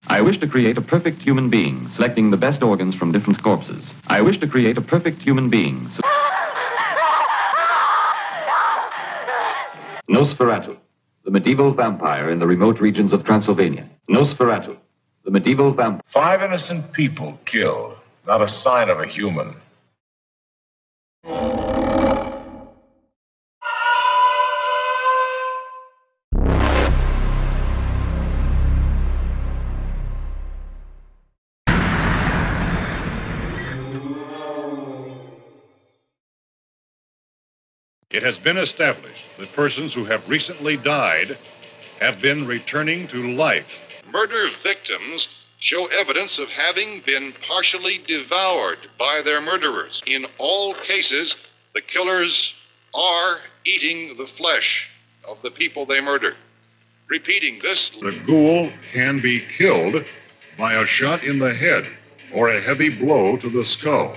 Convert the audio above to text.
I wish to create a perfect human being, selecting the best organs from different corpses. I wish to create a perfect human being. Nosferatu, the medieval vampire in the remote regions of Transylvania. Nosferatu, the medieval vampire. 5 innocent people killed. Not a sign of a human. It has been established that persons who have recently died have been returning to life. Murder victims show evidence of having been partially devoured by their murderers. In all cases, the killers are eating the flesh of the people they murdered. Repeating this, The ghoul can be killed by a shot in the head or a heavy blow to the skull.